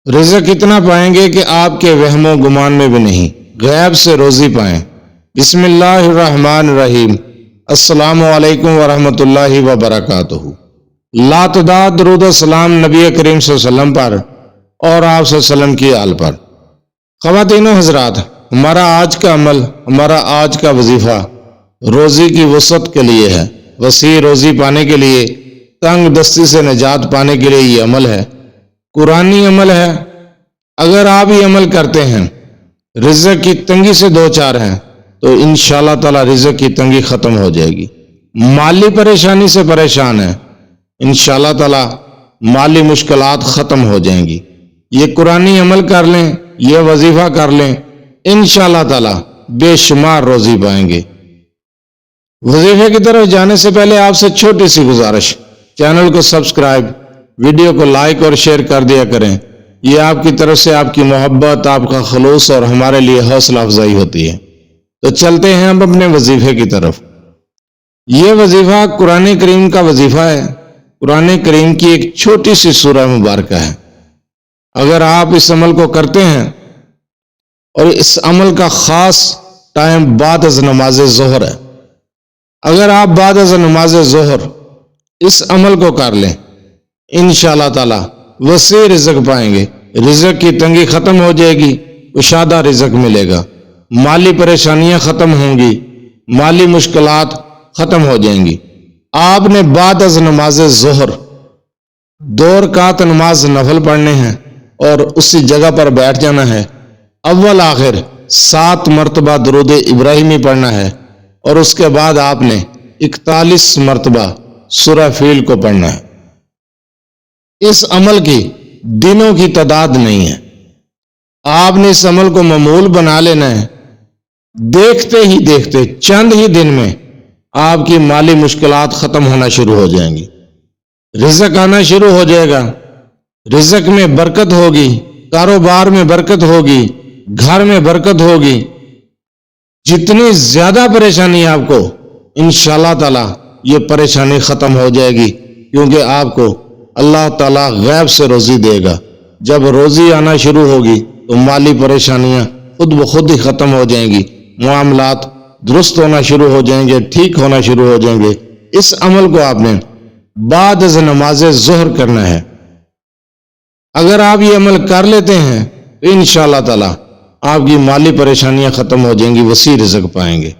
رزق اتنا پائیں گے کہ آپ کے وہم و گمان میں بھی نہیں، غیب سے روزی پائیں۔ بسم اللہ الرحمن الرحیم۔ السلام علیکم ورحمۃ اللہ وبرکاتہ۔ لاتعداد درود و سلام نبی کریم صلی اللہ علیہ وسلم پر اور آپ صلی اللہ علیہ وسلم کی آل پر۔ خواتین و حضرات، ہمارا آج کا عمل، ہمارا آج کا وظیفہ روزی کی وسعت کے لیے ہے، وسیع روزی پانے کے لیے، تنگ دستی سے نجات پانے کے لیے یہ عمل ہے، قرآنی عمل ہے۔ اگر آپ یہ عمل کرتے ہیں، رزق کی تنگی سے دو چار ہیں، تو انشاءاللہ تعالی رزق کی تنگی ختم ہو جائے گی۔ مالی پریشانی سے پریشان ہیں، انشاءاللہ تعالی مالی مشکلات ختم ہو جائیں گی۔ یہ قرآنی عمل کر لیں، یہ وظیفہ کر لیں، انشاءاللہ تعالی بے شمار روزی پائیں گے۔ وظیفے کی طرف جانے سے پہلے آپ سے چھوٹی سی گزارش، چینل کو سبسکرائب، ویڈیو کو لائک اور شیئر کر دیا کریں۔ یہ آپ کی طرف سے آپ کی محبت، آپ کا خلوص اور ہمارے لیے حوصلہ افزائی ہوتی ہے۔ تو چلتے ہیں اب اپنے وظیفے کی طرف۔ یہ وظیفہ قرآن کریم کا وظیفہ ہے، قرآن کریم کی ایک چھوٹی سی سورہ مبارکہ ہے۔ اگر آپ اس عمل کو کرتے ہیں، اور اس عمل کا خاص ٹائم بعد از نماز ظہر ہے، اگر آپ بعد از نماز ظہر اس عمل کو کر لیں، انشاءاللہ تعالی وسیع رزق پائیں گے، رزق کی تنگی ختم ہو جائے گی، کشادہ رزق ملے گا، مالی پریشانیاں ختم ہوں گی، مالی مشکلات ختم ہو جائیں گی۔ آپ نے بعد از نماز ظہر 2 رکعت نماز نفل پڑھنے ہیں اور اسی جگہ پر بیٹھ جانا ہے، اول آخر 7 مرتبہ درود ابراہیمی پڑھنا ہے، اور اس کے بعد آپ نے 41 مرتبہ سورہ فیل کو پڑھنا ہے۔ اس عمل کی دنوں کی تعداد نہیں ہے، آپ نے اس عمل کو معمول بنا لینا ہے۔ دیکھتے ہی دیکھتے چند ہی دن میں آپ کی مالی مشکلات ختم ہونا شروع ہو جائیں گی، رزق آنا شروع ہو جائے گا، رزق میں برکت ہوگی، کاروبار میں برکت ہوگی، گھر میں برکت ہوگی۔ جتنی زیادہ پریشانی آپ کو، انشاءاللہ تعالی یہ پریشانی ختم ہو جائے گی، کیونکہ آپ کو اللہ تعالیٰ غیب سے روزی دے گا۔ جب روزی آنا شروع ہوگی تو مالی پریشانیاں خود بخود ہی ختم ہو جائیں گی، معاملات درست ہونا شروع ہو جائیں گے، ٹھیک ہونا شروع ہو جائیں گے۔ اس عمل کو آپ نے بعد از نماز ظہر کرنا ہے۔ اگر آپ یہ عمل کر لیتے ہیں تو انشاءاللہ تعالی آپ کی مالی پریشانیاں ختم ہو جائیں گی، وسیع رزق پائیں گے۔